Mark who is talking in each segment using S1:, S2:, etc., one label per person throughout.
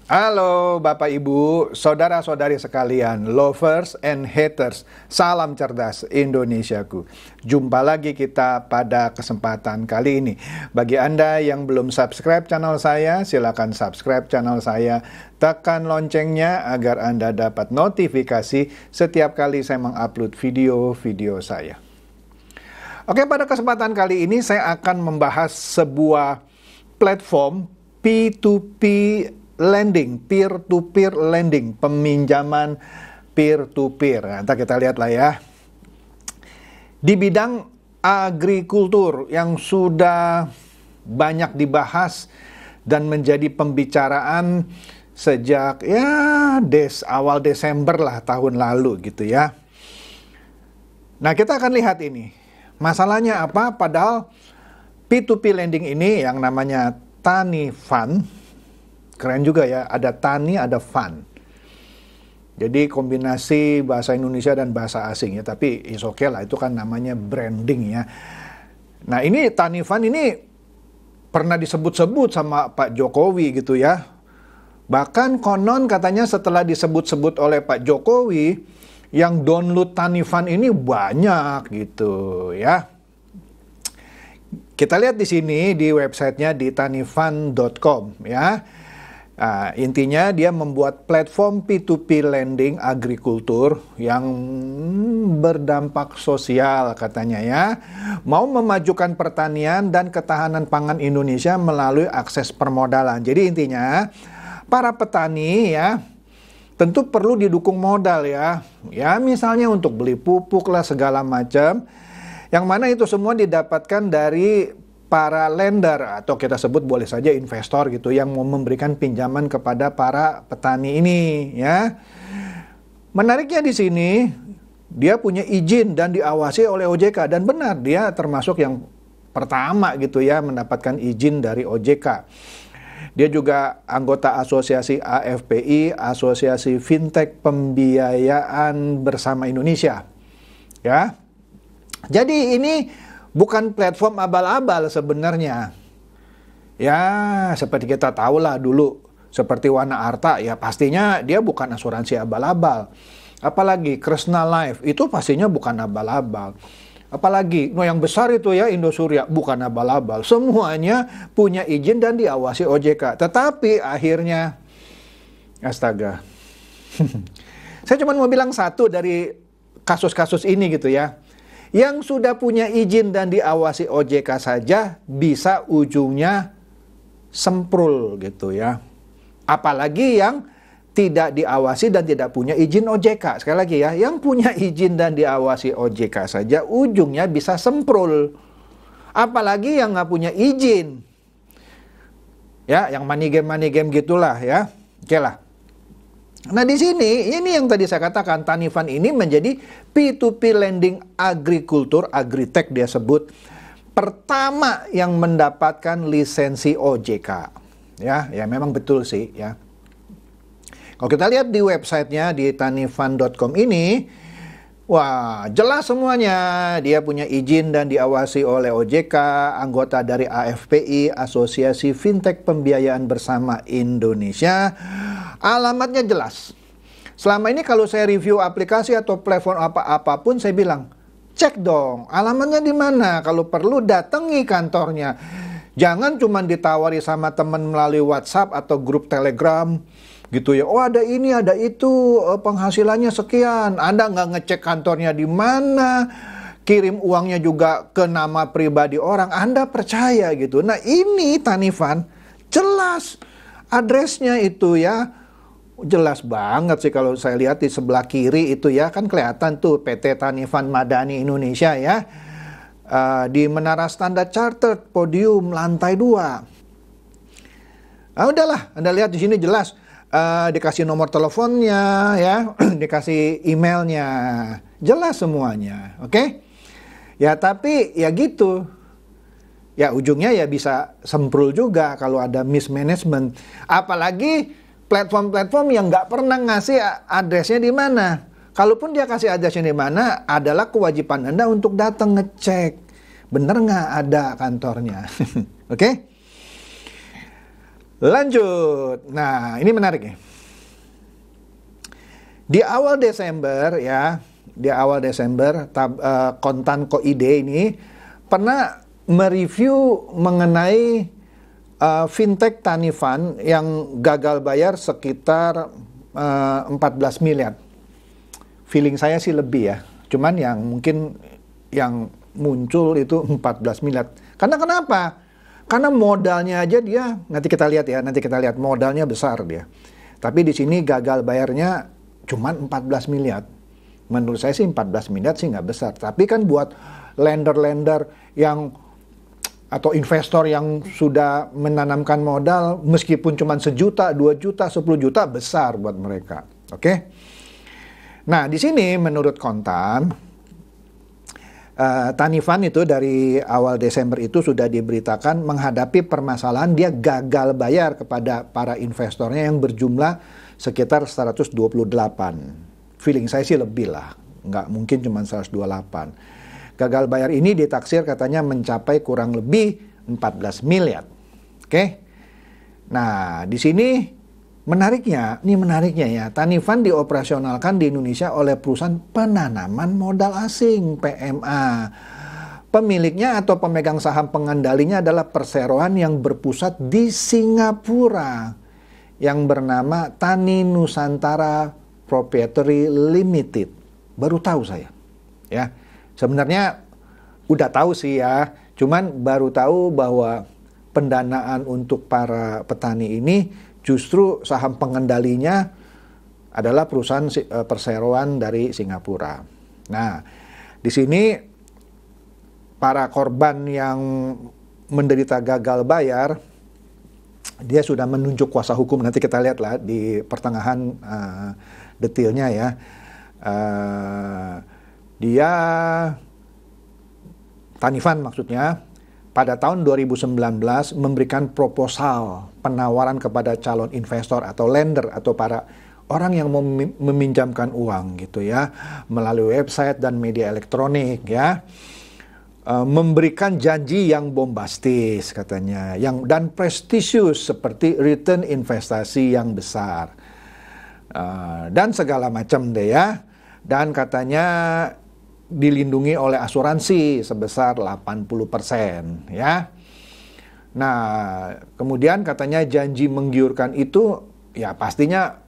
S1: Halo Bapak Ibu, saudara-saudari sekalian, lovers and haters, salam cerdas Indonesiaku. Jumpa lagi kita pada kesempatan kali ini. Bagi Anda yang belum subscribe channel saya, silakan subscribe channel saya. Tekan loncengnya agar Anda dapat notifikasi setiap kali saya mengupload video-video saya. Oke, pada kesempatan kali ini saya akan membahas sebuah platform P2P lending, peer-to-peer lending, peminjaman peer-to-peer. Nanti kita lihat lah ya. Di bidang agrikultur yang sudah banyak dibahas dan menjadi pembicaraan sejak awal Desember lah tahun lalu gitu ya. Nah, kita akan lihat ini. Masalahnya apa? Padahal P2P lending ini yang namanya Tani Fund. Keren juga ya, ada tani, ada fund. Jadi kombinasi bahasa Indonesia dan bahasa asing ya, tapi is okay lah, itu kan namanya branding ya. Nah ini Tani Fund ini pernah disebut-sebut sama Pak Jokowi gitu ya. Bahkan konon katanya setelah disebut-sebut oleh Pak Jokowi, yang download Tani Fund ini banyak gitu ya. Kita lihat di sini di websitenya di tanifund.com ya. Nah, intinya dia membuat platform P2P lending agrikultur yang berdampak sosial katanya ya. Mau memajukan pertanian dan ketahanan pangan Indonesia melalui akses permodalan. Jadi intinya para petani ya tentu perlu didukung modal ya. Ya misalnya untuk beli pupuk lah segala macam. Yang mana itu semua didapatkan dari para lender atau kita sebut boleh saja investor gitu yang mau memberikan pinjaman kepada para petani ini ya. Menariknya di sini dia punya izin dan diawasi oleh OJK dan benar dia termasuk yang pertama gitu ya mendapatkan izin dari OJK. Dia juga anggota asosiasi AFPI, Asosiasi Fintech Pembiayaan Bersama Indonesia. Ya. Jadi ini bukan platform abal-abal sebenarnya. Ya, seperti kita tahu lah dulu, seperti Wana Arta, ya pastinya dia bukan asuransi abal-abal. Apalagi Kresna Life, itu pastinya bukan abal-abal. Apalagi, yang besar itu ya Indosuria, bukan abal-abal. Semuanya punya izin dan diawasi OJK. Tetapi akhirnya, astaga. Saya cuma mau bilang satu dari kasus-kasus ini gitu ya. Yang sudah punya izin dan diawasi OJK saja bisa ujungnya semprul gitu ya. Apalagi yang tidak diawasi dan tidak punya izin OJK. Sekali lagi ya, yang punya izin dan diawasi OJK saja ujungnya bisa semprul. Apalagi yang nggak punya izin. Ya, yang money game gitulah ya. Oke lah. Nah di sini, ini yang tadi saya katakan, Tani Fund ini menjadi P2P lending agrikultur, agritech dia sebut, pertama yang mendapatkan lisensi OJK. Ya memang betul sih ya. Kalau kita lihat di websitenya di tanifund.com ini, wah jelas semuanya. Dia punya izin dan diawasi oleh OJK, anggota dari AFPI, Asosiasi Fintech Pembiayaan Bersama Indonesia. Alamatnya jelas. Selama ini kalau saya review aplikasi atau platform apapun saya bilang, cek dong alamatnya di mana. Kalau perlu datangi kantornya. Jangan cuma ditawari sama teman melalui WhatsApp atau grup Telegram gitu ya. Oh ada ini, ada itu, penghasilannya sekian. Anda nggak ngecek kantornya di mana, kirim uangnya juga ke nama pribadi orang. Anda percaya gitu. Nah ini Tani Fund jelas addressnya itu ya. Jelas banget sih kalau saya lihat di sebelah kiri itu ya, kan kelihatan tuh PT Tani Fund Madani Indonesia ya. Di Menara Standard Chartered, podium lantai 2. Udahlah, Anda lihat di sini jelas dikasih nomor teleponnya ya, dikasih emailnya. Jelas semuanya, oke? Ya tapi ya gitu. Ya ujungnya ya bisa semprul juga kalau ada mismanagement. Apalagi platform-platform yang nggak pernah ngasih addressnya di mana. Kalaupun dia kasih addressnya di mana, adalah kewajiban Anda untuk datang ngecek. Bener nggak ada kantornya. Oke? Lanjut. Nah, ini menarik nih. Di awal Desember ya, Kontan.co.id ini pernah mereview mengenai fintech Tanifan yang gagal bayar sekitar 14 miliar. Feeling saya sih lebih ya. Cuman yang mungkin yang muncul itu 14 miliar. Karena kenapa? Karena modalnya aja dia, nanti kita lihat modalnya besar dia. Tapi di sini gagal bayarnya cuma 14 miliar. Menurut saya sih 14 miliar sih nggak besar. Tapi kan buat lender-lender yang atau investor yang sudah menanamkan modal meskipun cuma 1 juta, 2 juta, 10 juta besar buat mereka. Oke? Nah, di sini menurut Kontan Tanifan itu dari awal Desember itu sudah diberitakan menghadapi permasalahan dia gagal bayar kepada para investornya yang berjumlah sekitar 128. Feeling saya sih lebih lah, nggak mungkin cuma 128. Gagal bayar ini ditaksir katanya mencapai kurang lebih 14 miliar. Oke? Nah, di sini menariknya ya, Tanifan dioperasionalkan di Indonesia oleh perusahaan penanaman modal asing, PMA. Pemiliknya atau pemegang saham pengendalinya adalah perseroan yang berpusat di Singapura yang bernama Tani Nusantara Proprietary Limited. Baru tahu saya. Ya. Sebenarnya udah tahu sih ya, cuman baru tahu bahwa pendanaan untuk para petani ini justru saham pengendalinya adalah perusahaan perseroan dari Singapura. Nah, di sini para korban yang menderita gagal bayar, dia sudah menunjuk kuasa hukum. Nanti kita lihatlah di pertengahan detailnya ya. Dia Tanifan maksudnya pada tahun 2019 memberikan proposal penawaran kepada calon investor atau lender atau para orang yang mau meminjamkan uang gitu ya melalui website dan media elektronik ya, memberikan janji yang bombastis katanya dan prestisius seperti return investasi yang besar dan segala macam deh ya, dan katanya dilindungi oleh asuransi sebesar 80% ya. Nah, kemudian katanya janji menggiurkan itu ya pastinya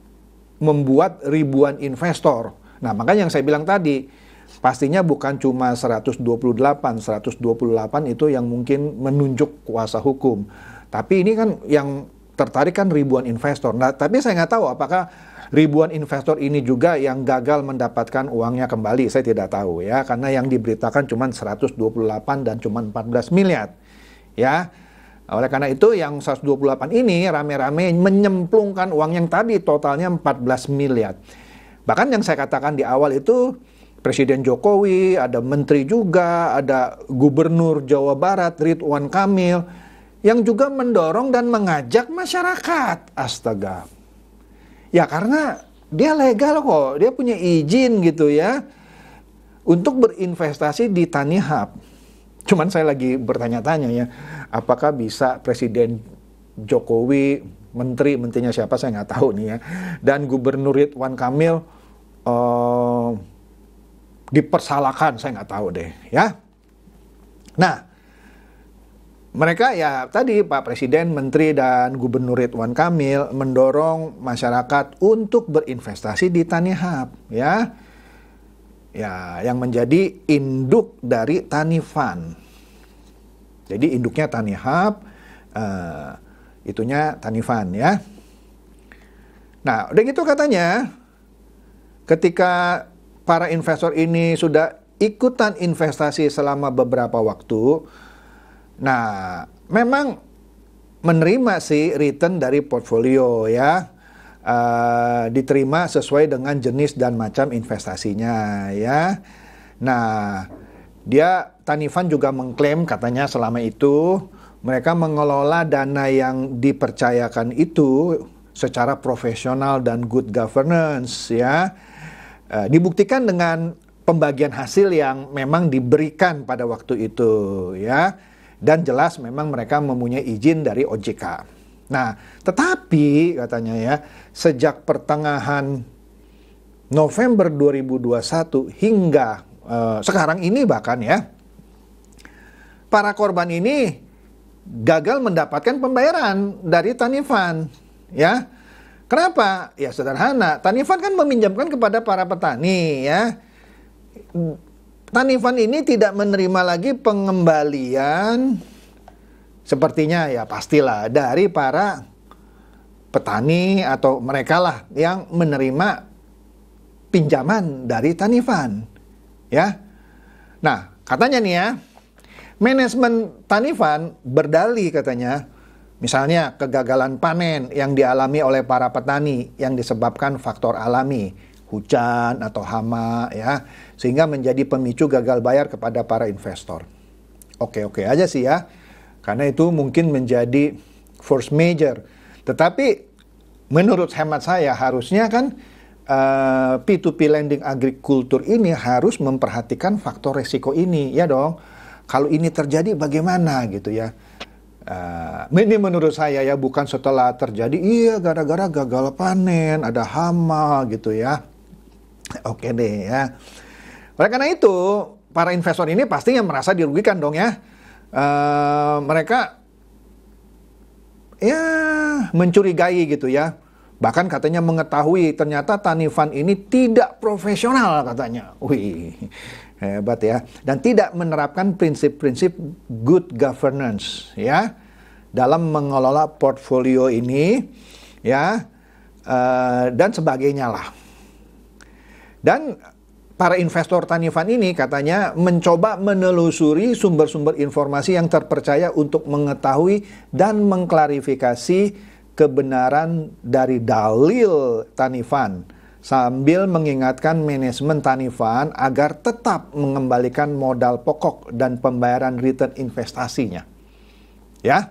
S1: membuat ribuan investor. Nah, makanya yang saya bilang tadi, pastinya bukan cuma 128 itu yang mungkin menunjuk kuasa hukum. Tapi ini kan yang tertarik kan ribuan investor. Nah, tapi saya nggak tahu apakah ribuan investor ini juga yang gagal mendapatkan uangnya kembali. Saya tidak tahu ya, karena yang diberitakan cuma 128 dan cuma 14 miliar. Ya. Oleh karena itu yang 128 ini rame-rame menyemplungkan uang yang tadi totalnya 14 miliar. Bahkan yang saya katakan di awal itu Presiden Jokowi, ada menteri juga, ada Gubernur Jawa Barat Ridwan Kamil yang juga mendorong dan mengajak masyarakat. Astaga. Ya karena dia legal kok, dia punya izin gitu ya untuk berinvestasi di Tanihub. Cuman saya lagi bertanya-tanya ya, apakah bisa Presiden Jokowi, menterinya siapa saya nggak tahu nih ya, dan Gubernur Ridwan Kamil dipersalahkan, saya nggak tahu deh ya. Nah, mereka ya tadi Pak Presiden, Menteri, dan Gubernur Ridwan Kamil mendorong masyarakat untuk berinvestasi di Tanihub ya. Ya, yang menjadi induk dari Tanifan. Jadi induknya Tanihub, itunya Tanifan ya. Nah, udah gitu katanya ketika para investor ini sudah ikutan investasi selama beberapa waktu, nah, memang menerima sih return dari portfolio ya, diterima sesuai dengan jenis dan macam investasinya ya. Nah, Tanifan juga mengklaim katanya selama itu mereka mengelola dana yang dipercayakan itu secara profesional dan good governance ya. Dibuktikan dengan pembagian hasil yang memang diberikan pada waktu itu ya. Dan jelas memang mereka mempunyai izin dari OJK. Nah, tetapi katanya ya, sejak pertengahan November 2021 hingga sekarang ini bahkan ya, para korban ini gagal mendapatkan pembayaran dari Tanifan, ya. Kenapa? Ya sederhana, Tanifan kan meminjamkan kepada para petani, ya. Tanifan ini tidak menerima lagi pengembalian, sepertinya ya pastilah dari para petani atau mereka lah yang menerima pinjaman dari Tanifan, ya. Nah, katanya nih ya, manajemen Tanifan berdalih katanya, misalnya kegagalan panen yang dialami oleh para petani yang disebabkan faktor alami, hujan atau hama ya, sehingga menjadi pemicu gagal bayar kepada para investor. Oke-oke aja sih ya, karena itu mungkin menjadi force major. Tetapi menurut hemat saya harusnya kan P2P lending agrikultur ini harus memperhatikan faktor resiko ini, ya dong. Kalau ini terjadi bagaimana gitu ya. Ini menurut saya ya, bukan setelah terjadi, iya gara-gara gagal panen, ada hama gitu ya. Oke deh ya. Oleh karena itu, para investor ini pastinya merasa dirugikan dong ya. Mereka ya mencurigai gitu ya. Bahkan katanya mengetahui ternyata Tanifan ini tidak profesional katanya. Wih, hebat ya. Dan tidak menerapkan prinsip-prinsip good governance ya dalam mengelola portfolio ini ya, dan sebagainya lah. Dan para investor Tanifan ini katanya mencoba menelusuri sumber-sumber informasi yang terpercaya untuk mengetahui dan mengklarifikasi kebenaran dari dalil Tanifan, sambil mengingatkan manajemen Tanifan agar tetap mengembalikan modal pokok dan pembayaran return investasinya. Ya,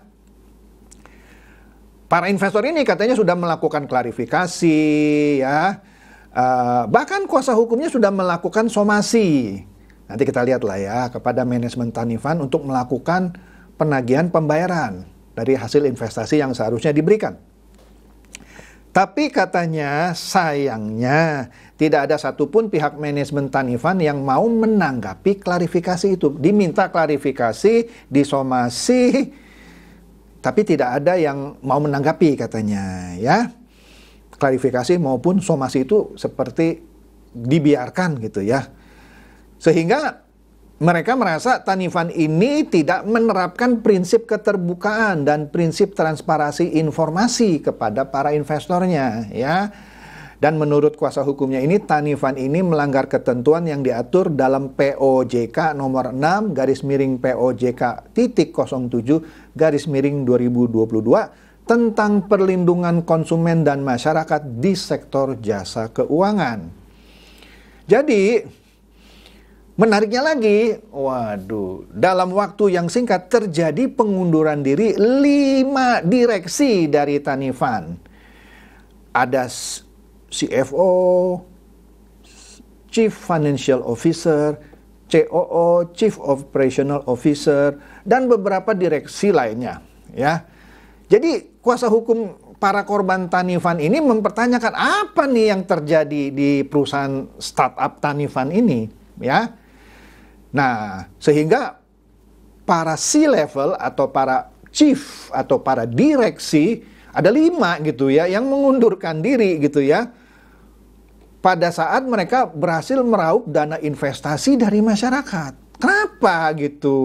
S1: para investor ini katanya sudah melakukan klarifikasi, ya, bahkan kuasa hukumnya sudah melakukan somasi. Nanti kita lihatlah ya, kepada manajemen Tanifan untuk melakukan penagihan pembayaran dari hasil investasi yang seharusnya diberikan. Tapi katanya sayangnya tidak ada satupun pihak manajemen Tanifan yang mau menanggapi klarifikasi itu. Diminta klarifikasi, disomasi, tapi tidak ada yang mau menanggapi katanya ya. Klarifikasi maupun somasi itu seperti dibiarkan gitu ya. Sehingga mereka merasa Tanifan ini tidak menerapkan prinsip keterbukaan dan prinsip transparansi informasi kepada para investornya ya. Dan menurut kuasa hukumnya ini, Tanifan ini melanggar ketentuan yang diatur dalam POJK nomor 6 /POJK.07/2022 tentang perlindungan konsumen dan masyarakat di sektor jasa keuangan. Jadi menariknya lagi, waduh, dalam waktu yang singkat terjadi pengunduran diri 5 direksi dari Tanifan. Ada CFO, Chief Financial Officer, COO, Chief Operational Officer, dan beberapa direksi lainnya. Ya, jadi kuasa hukum para korban Tanifan ini mempertanyakan apa nih yang terjadi di perusahaan startup Tanifan ini, ya. Nah, sehingga para C-level atau para chief atau para direksi, ada 5 gitu ya, yang mengundurkan diri gitu ya, pada saat mereka berhasil meraup dana investasi dari masyarakat. Kenapa gitu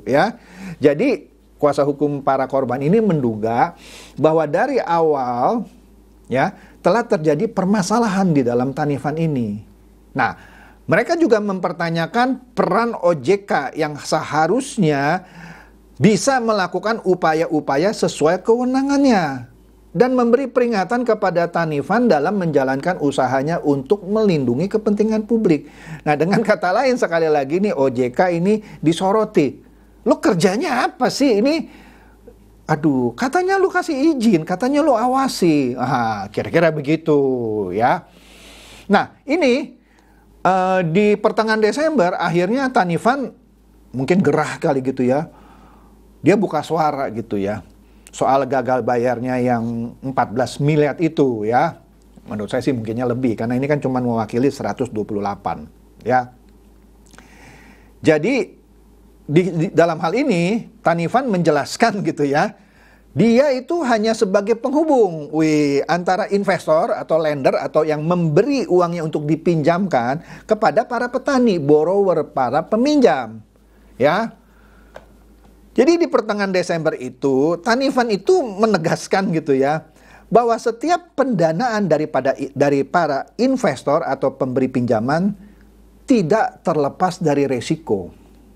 S1: ya? Jadi kuasa hukum para korban ini menduga bahwa dari awal ya telah terjadi permasalahan di dalam Tanifan ini. Nah, mereka juga mempertanyakan peran OJK yang seharusnya bisa melakukan upaya-upaya sesuai kewenangannya dan memberi peringatan kepada Tanifan dalam menjalankan usahanya untuk melindungi kepentingan publik. Nah, dengan kata lain sekali lagi nih OJK ini disoroti. Lu kerjanya apa sih ini? Aduh, katanya lu kasih izin, katanya lu awasi. Kira-kira begitu ya. Nah, ini di pertengahan Desember akhirnya Tanifan mungkin gerah kali gitu ya. Dia buka suara gitu ya. soal gagal bayarnya yang 14 miliar itu ya. Menurut saya sih mungkinnya lebih, karena ini kan cuma mewakili 128 ya. Jadi di dalam hal ini Tanifan menjelaskan gitu ya, dia itu hanya sebagai penghubung antara investor atau lender atau yang memberi uangnya untuk dipinjamkan kepada para petani, borrower, para peminjam ya. Jadi di pertengahan Desember itu, Tanifan itu menegaskan gitu ya, bahwa setiap pendanaan dari para investor atau pemberi pinjaman tidak terlepas dari resiko,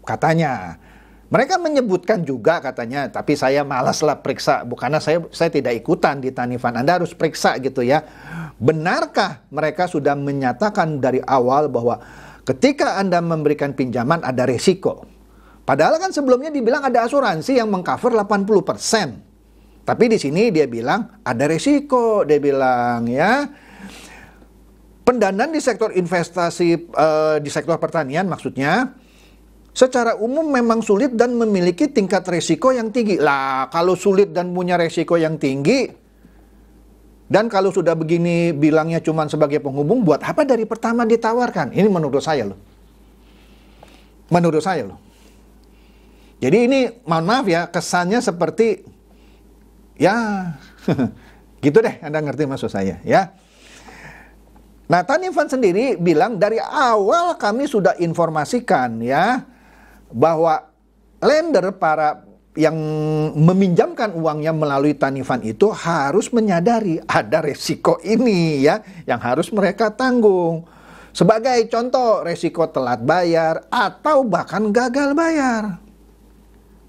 S1: katanya. Mereka menyebutkan juga katanya, tapi saya malas lah periksa, karena saya tidak ikutan di Tanifan. Anda harus periksa gitu ya. Benarkah mereka sudah menyatakan dari awal bahwa ketika Anda memberikan pinjaman ada resiko? Padahal kan sebelumnya dibilang ada asuransi yang mengcover 80%. Tapi di sini dia bilang ada resiko, dia bilang ya. Pendanaan di sektor investasi, di sektor pertanian maksudnya, secara umum memang sulit dan memiliki tingkat resiko yang tinggi. Lah, kalau sulit dan punya resiko yang tinggi, dan kalau sudah begini bilangnya cuma sebagai penghubung, buat apa dari pertama ditawarkan? Ini menurut saya loh. Menurut saya loh. Jadi ini, mohon maaf ya, kesannya seperti, ya, gitu deh, Anda ngerti maksud saya, ya. Nah, Tanifan sendiri bilang, dari awal kami sudah informasikan, ya, bahwa lender para yang meminjamkan uangnya melalui Tanifan itu harus menyadari ada resiko ini, ya, yang harus mereka tanggung. Sebagai contoh, resiko telat bayar atau bahkan gagal bayar.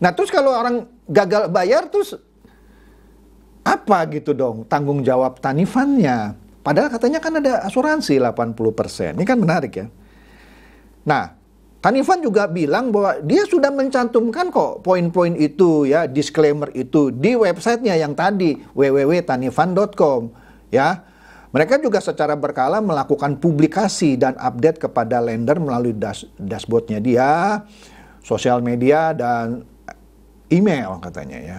S1: Nah, terus kalau orang gagal bayar, terus apa gitu dong tanggung jawab Tanifannya? Padahal katanya kan ada asuransi 80%. Ini kan menarik ya. Nah, Tanifan juga bilang bahwa dia sudah mencantumkan kok poin-poin itu ya, disclaimer itu di websitenya yang tadi, www.tanifan.com ya. Mereka juga secara berkala melakukan publikasi dan update kepada lender melalui dashboardnya dia, sosial media, dan email katanya ya.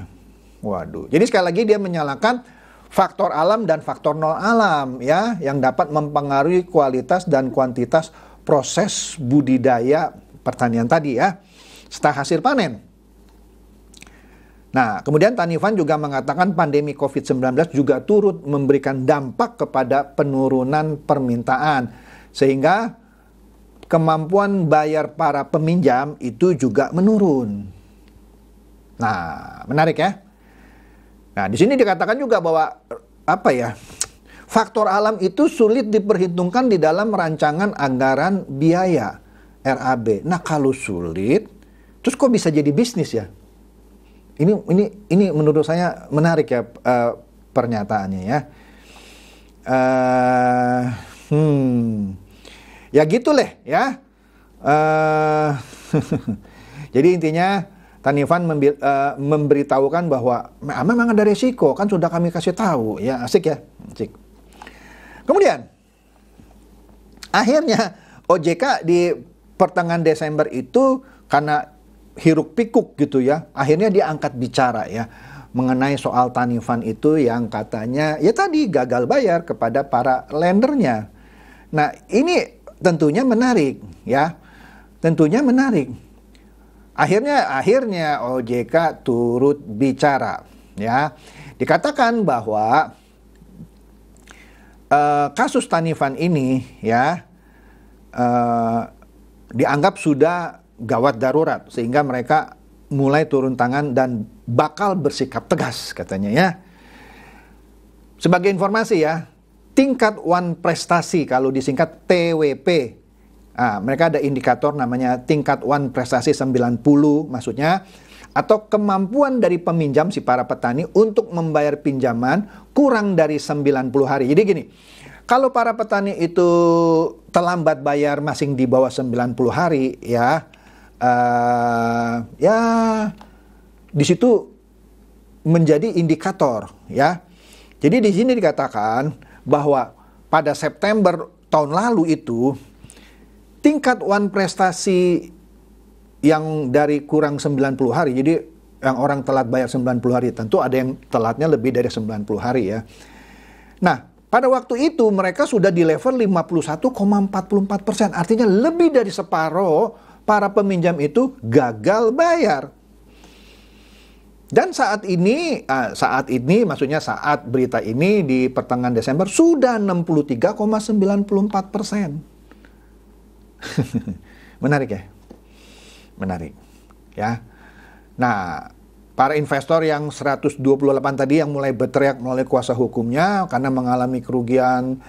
S1: Waduh. Jadi sekali lagi dia menyalakan faktor alam dan faktor non alam ya, yang dapat mempengaruhi kualitas dan kuantitas proses budidaya pertanian tadi ya, serta hasil panen. Nah, kemudian Tanifan juga mengatakan pandemi COVID-19 juga turut memberikan dampak kepada penurunan permintaan, sehingga kemampuan bayar para peminjam itu juga menurun. Nah, menarik ya. Nah, di sini dikatakan juga bahwa apa ya? Faktor alam itu sulit diperhitungkan di dalam rancangan anggaran biaya RAB. Nah, kalau sulit, terus kok bisa jadi bisnis ya? Ini menurut saya menarik ya pernyataannya ya. Ya gitu leh ya. Jadi intinya Tanifan memberitahukan bahwa memang ada resiko, kan sudah kami kasih tahu ya. Asik ya, asik. Kemudian akhirnya OJK di pertengahan Desember itu karena hiruk pikuk gitu ya, akhirnya dia angkat bicara ya mengenai soal Tanifan itu yang katanya ya tadi gagal bayar kepada para lendernya. Nah, ini tentunya menarik ya, tentunya menarik. Akhirnya OJK turut bicara ya. Dikatakan bahwa kasus Tanifan ini ya dianggap sudah gawat darurat, sehingga mereka mulai turun tangan dan bakal bersikap tegas katanya ya. Sebagai informasi ya, tingkat wan prestasi kalau disingkat TWP, mereka ada indikator namanya tingkat wan prestasi 90 maksudnya, atau kemampuan dari peminjam si para petani untuk membayar pinjaman kurang dari 90 hari. Jadi gini, kalau para petani itu terlambat bayar masing di bawah 90 hari ya, ya di situ menjadi indikator ya. Jadi di sini dikatakan bahwa pada September tahun lalu itu tingkat wan prestasi yang dari kurang 90 hari, jadi yang orang telat bayar 90 hari. Tentu ada yang telatnya lebih dari 90 hari ya. Nah, pada waktu itu mereka sudah di level 51,44%. Artinya lebih dari separuh para peminjam itu gagal bayar. Dan saat ini maksudnya saat berita ini di pertengahan Desember sudah 63,94%. Menarik ya? Menarik. Ya. Nah, para investor yang 128 tadi yang mulai berteriak melalui kuasa hukumnya karena mengalami kerugian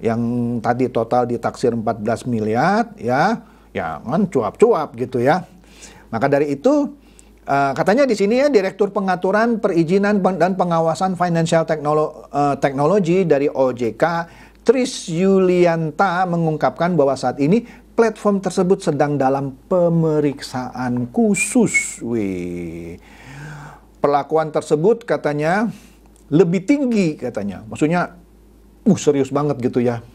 S1: yang tadi total ditaksir 14 miliar ya kan cuap-cuap gitu ya. Maka dari itu katanya di sini ya Direktur Pengaturan Perizinan dan Pengawasan Financial Technology dari OJK, Tris Yulianta mengungkapkan bahwa saat ini platform tersebut sedang dalam pemeriksaan khusus. Perlakuan tersebut katanya lebih tinggi katanya. Maksudnya serius banget gitu ya.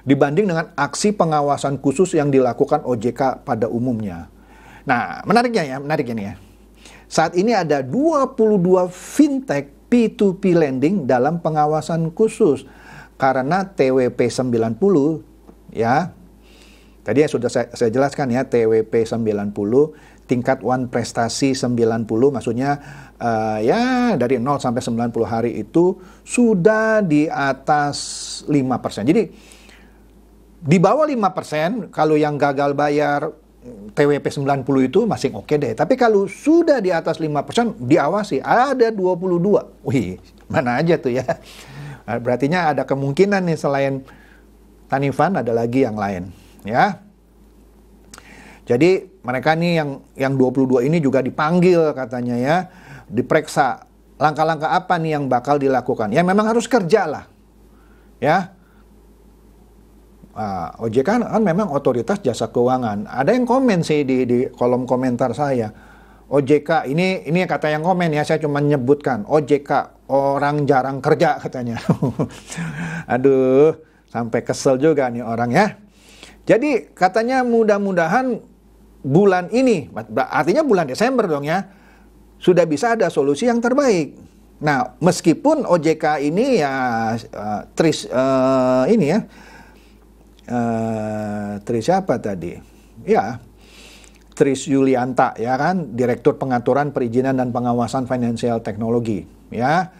S1: Dibanding dengan aksi pengawasan khusus yang dilakukan OJK pada umumnya. Nah, menariknya nih ya. Saat ini ada 22 fintech P2P lending dalam pengawasan khusus karena TWP 90 ya. Tadi yang sudah saya jelaskan ya, TWP 90, tingkat one prestasi 90, maksudnya ya dari 0 sampai 90 hari itu sudah di atas 5%. Jadi di bawah 5% kalau yang gagal bayar TWP 90 itu masih oke deh. Tapi kalau sudah di atas 5%, diawasi. Ada 22. Wih, mana aja tuh ya. Berartinya ada kemungkinan nih selain Tanifan ada lagi yang lain. Ya. Jadi mereka nih yang 22 ini juga dipanggil katanya ya. Diperiksa. Langkah-langkah apa nih yang bakal dilakukan. Ya memang harus kerja lah. Ya. OJK kan memang otoritas jasa keuangan. Ada yang komen sih di kolom komentar saya. OJK ini kata yang komen ya, saya cuma menyebutkan. OJK orang jarang kerja katanya. Aduh, sampai kesel juga nih orang ya. Jadi katanya mudah-mudahan bulan ini, artinya bulan Desember dong ya, sudah bisa ada solusi yang terbaik. Nah, meskipun OJK ini ya Tris siapa tadi? Ya, Tris Yulianta ya kan, Direktur Pengaturan Perizinan dan Pengawasan Financial Technology ya.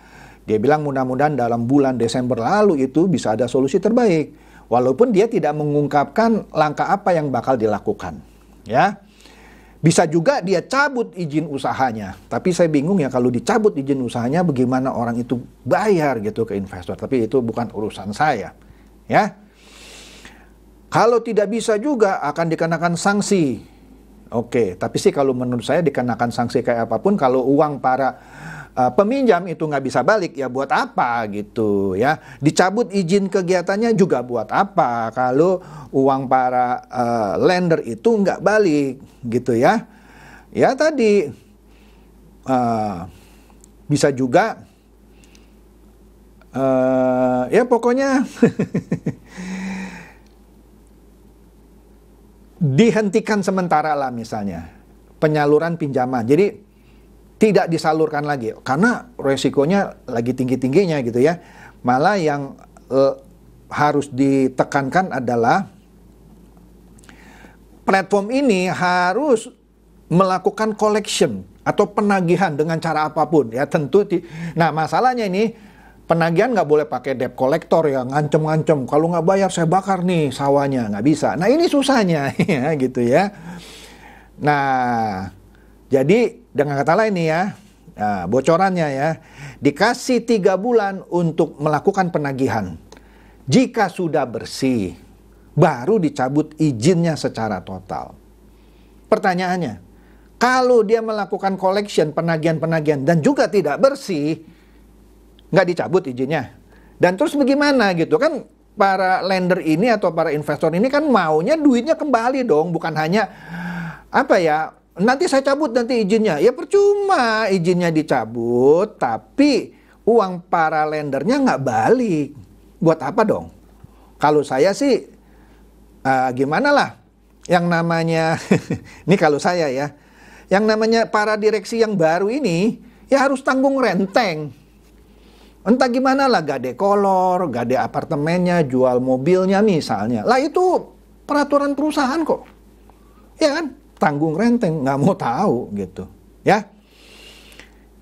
S1: Dia bilang mudah-mudahan dalam bulan Desember lalu itu bisa ada solusi terbaik. Walaupun dia tidak mengungkapkan langkah apa yang bakal dilakukan ya. Bisa juga dia cabut izin usahanya. Tapi saya bingung ya kalau dicabut izin usahanya bagaimana orang itu bayar gitu ke investor. Tapi itu bukan urusan saya ya. Kalau tidak bisa juga akan dikenakan sanksi. Oke, tapi sih kalau menurut saya dikenakan sanksi kayak apapun, kalau uang para peminjam itu nggak bisa balik, ya buat apa gitu ya. Dicabut izin kegiatannya juga buat apa kalau uang para lender itu nggak balik gitu ya. Ya tadi bisa juga ya pokoknya dihentikan sementara lah misalnya penyaluran pinjaman. Jadi tidak disalurkan lagi karena resikonya lagi tinggi-tingginya gitu ya. Malah yang harus ditekankan adalah platform ini harus melakukan collection atau penagihan dengan cara apapun ya tentu. Nah masalahnya ini penagihan nggak boleh pakai debt collector ya, ngancem-ngancem. Kalau nggak bayar saya bakar nih sawahnya, nggak bisa. Nah ini susahnya ya gitu ya. Nah jadi dengan kata lain nih ya, nah, bocorannya ya, dikasih 3 bulan untuk melakukan penagihan. Jika sudah bersih, baru dicabut izinnya secara total. Pertanyaannya, kalau dia melakukan collection, penagihan-penagihan dan juga tidak bersih, nggak dicabut izinnya. Dan terus bagaimana gitu kan, para lender ini atau para investor ini kan maunya duitnya kembali dong, bukan hanya apa ya, nanti saya cabut nanti izinnya. Ya percuma izinnya dicabut, tapi uang para lendernya nggak balik. Buat apa dong? Kalau saya sih gimana lah, yang namanya ini kalau saya ya, yang namanya para direksi yang baru ini, ya harus tanggung renteng. Entah gimana lah, gade kolor, gade apartemennya, jual mobilnya misalnya. Lah itu peraturan perusahaan kok. Ya kan? Tanggung renteng, nggak mau tahu gitu. Ya.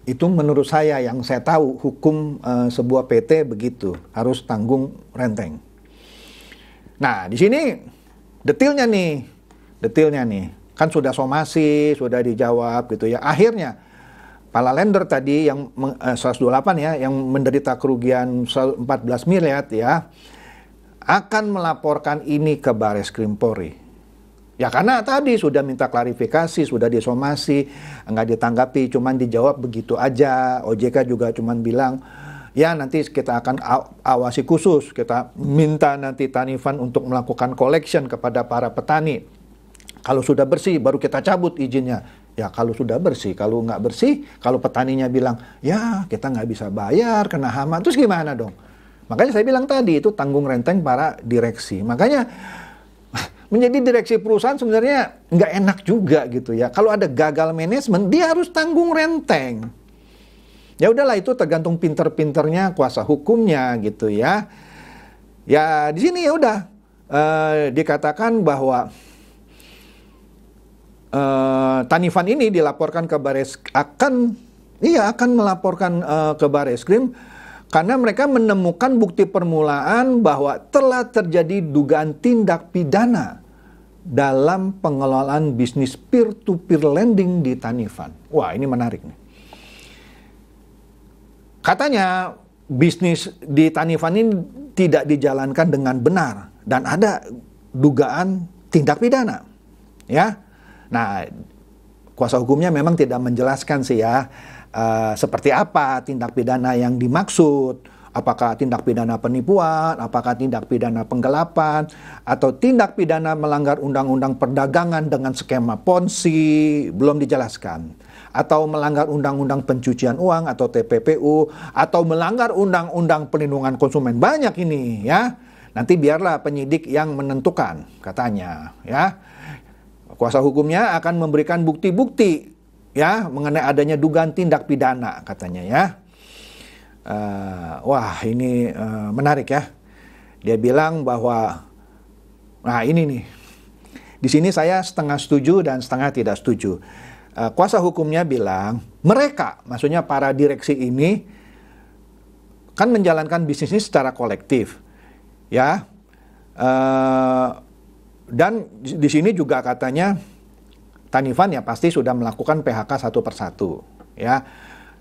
S1: Itu menurut saya yang saya tahu hukum sebuah PT begitu. Harus tanggung renteng. Nah, di sini detailnya nih. Kan sudah somasi, sudah dijawab gitu ya. Akhirnya Pala lender tadi yang 128 ya, yang menderita kerugian 14 miliar ya, akan melaporkan ini ke Bareskrim Polri. Ya karena tadi sudah minta klarifikasi, sudah disomasi, nggak ditanggapi, cuman dijawab begitu aja. OJK juga cuman bilang, ya nanti kita akan awasi khusus, kita minta nanti Tanifan untuk melakukan collection kepada para petani. Kalau sudah bersih, baru kita cabut izinnya. Ya kalau sudah bersih, kalau nggak bersih, kalau petaninya bilang, ya kita nggak bisa bayar, kena hama, terus gimana dong? Makanya saya bilang tadi, itu tanggung renteng para direksi. Makanya menjadi direksi perusahaan sebenarnya nggak enak juga gitu ya. Kalau ada gagal manajemen, dia harus tanggung renteng. Ya udahlah, itu tergantung pinter-pinternya kuasa hukumnya gitu ya. Ya di sini ya udah dikatakan bahwa Tanifan ini dilaporkan ke akan melaporkan ke Bareskrim karena mereka menemukan bukti permulaan bahwa telah terjadi dugaan tindak pidana dalam pengelolaan bisnis peer-to-peer lending di Tanifan. Wah, ini menarik nih. Katanya bisnis di Tanifan ini tidak dijalankan dengan benar dan ada dugaan tindak pidana. Ya. Nah, kuasa hukumnya memang tidak menjelaskan sih ya seperti apa tindak pidana yang dimaksud. Apakah tindak pidana penipuan, apakah tindak pidana penggelapan, atau tindak pidana melanggar undang-undang perdagangan dengan skema ponzi, belum dijelaskan. Atau melanggar undang-undang pencucian uang atau TPPU, atau melanggar undang-undang perlindungan konsumen. Banyak ini ya. Nanti biarlah penyidik yang menentukan katanya ya. Kuasa hukumnya akan memberikan bukti-bukti ya mengenai adanya dugaan tindak pidana katanya ya. Wah ini menarik ya. Dia bilang bahwa, nah ini nih, di sini saya setengah setuju dan setengah tidak setuju. Kuasa hukumnya bilang mereka, maksudnya para direksi ini kan menjalankan bisnis ini secara kolektif, ya. Dan di sini juga katanya Tanifan ya pasti sudah melakukan PHK satu persatu, ya.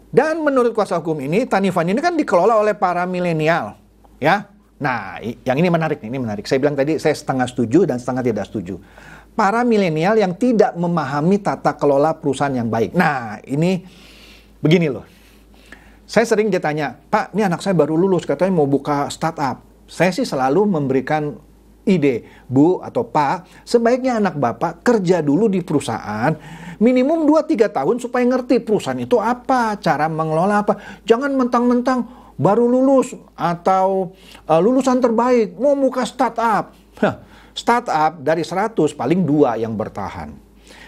S1: Dan menurut kuasa hukum ini Tanifan ini kan dikelola oleh para milenial, ya. Nah, yang ini menarik, ini menarik. Saya bilang tadi saya setengah setuju dan setengah tidak setuju. Para milenial yang tidak memahami tata kelola perusahaan yang baik. Nah, ini begini loh. Saya sering ditanya, Pak, ini anak saya baru lulus, katanya mau buka startup. Saya sih selalu memberikan ide, Bu atau Pak, sebaiknya anak Bapak kerja dulu di perusahaan minimum 2-3 tahun supaya ngerti perusahaan itu apa, cara mengelola apa. Jangan mentang-mentang baru lulus atau lulusan terbaik mau buka startup. Startup dari 100 paling 2 yang bertahan.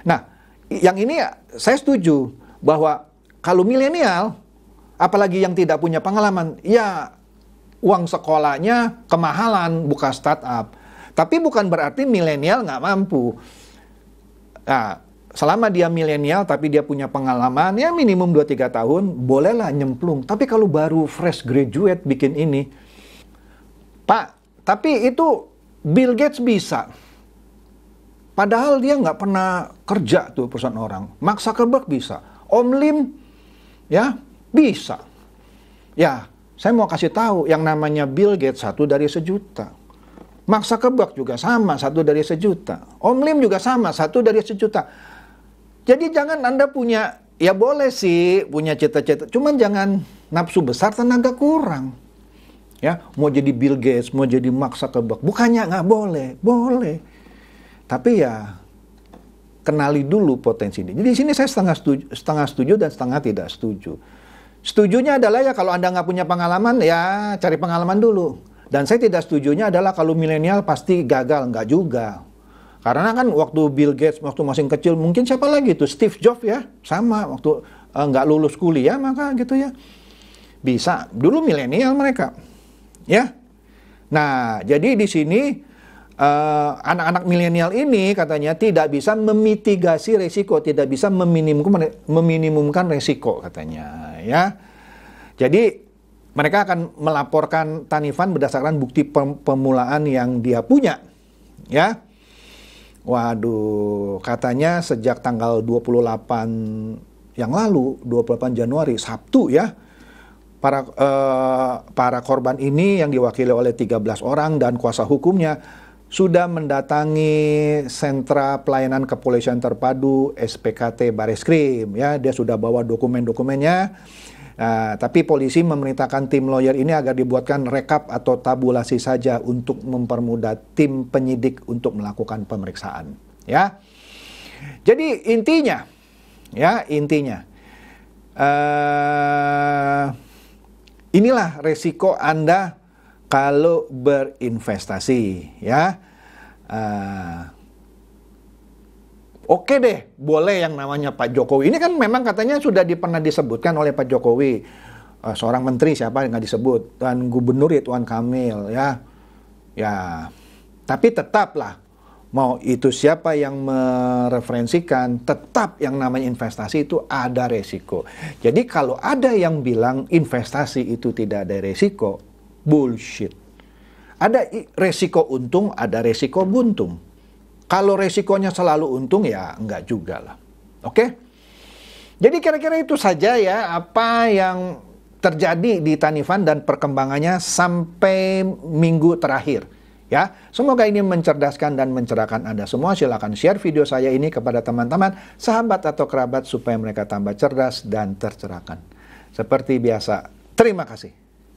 S1: Nah, yang ini saya setuju bahwa kalau milenial, apalagi yang tidak punya pengalaman, ya uang sekolahnya kemahalan buka startup. Tapi bukan berarti milenial nggak mampu. Nah, selama dia milenial tapi dia punya pengalaman, ya minimum 2-3 tahun, bolehlah nyemplung. Tapi kalau baru fresh graduate bikin ini, Pak, tapi itu Bill Gates bisa. Padahal dia nggak pernah kerja tuh perusahaan orang. Mark Zuckerberg bisa. Om Lim, ya bisa. Ya, saya mau kasih tahu, yang namanya Bill Gates 1 dari 1 juta. Mark Zuckerberg juga sama, 1 dari 1 juta. Om Lim juga sama, 1 dari 1 juta. Jadi jangan Anda punya, ya boleh sih punya cita-cita, cuman jangan nafsu besar tenaga kurang. Ya, mau jadi Bill Gates, mau jadi Mark Zuckerberg, bukannya nggak boleh, boleh. Tapi ya kenali dulu potensi ini. Jadi di sini saya setengah setuju dan setengah tidak setuju. Setujunya adalah ya kalau Anda nggak punya pengalaman, ya cari pengalaman dulu. Dan saya tidak setujunya adalah kalau milenial pasti gagal, nggak juga. Karena kan waktu Bill Gates waktu masih kecil, mungkin siapa lagi tuh, Steve Jobs ya, sama waktu nggak lulus kuliah maka gitu ya. Bisa, dulu milenial mereka. Ya. Nah, jadi di sini anak-anak milenial ini katanya tidak bisa memitigasi resiko, tidak bisa meminimumkan resiko katanya, ya. Jadi mereka akan melaporkan Tanifan berdasarkan bukti permulaan yang dia punya, ya. Waduh, katanya sejak tanggal 28 yang lalu, 28 Januari, Sabtu ya, para korban ini yang diwakili oleh 13 orang dan kuasa hukumnya sudah mendatangi sentra pelayanan kepolisian terpadu SPKT Bareskrim, ya. Dia sudah bawa dokumen-dokumennya. Tapi polisi memerintahkan tim lawyer ini agar dibuatkan rekap atau tabulasi saja untuk mempermudah tim penyidik untuk melakukan pemeriksaan, ya. Jadi intinya, inilah resiko Anda kalau berinvestasi, ya. Oke deh, boleh yang namanya Pak Jokowi. Ini kan memang katanya sudah pernah disebutkan oleh Pak Jokowi. Seorang menteri siapa yang nggak disebut. Dan gubernur Ridwan Kamil, ya. Ya, tapi tetaplah, mau itu siapa yang mereferensikan, tetap yang namanya investasi itu ada resiko. Jadi kalau ada yang bilang investasi itu tidak ada resiko, bullshit. Ada resiko untung, ada resiko buntung. Kalau resikonya selalu untung, ya enggak juga lah. Oke? Jadi kira-kira itu saja ya apa yang terjadi di Tanifan dan perkembangannya sampai minggu terakhir. Ya, semoga ini mencerdaskan dan mencerahkan Anda semua. Silakan share video saya ini kepada teman-teman, sahabat atau kerabat supaya mereka tambah cerdas dan tercerahkan. Seperti biasa, terima kasih.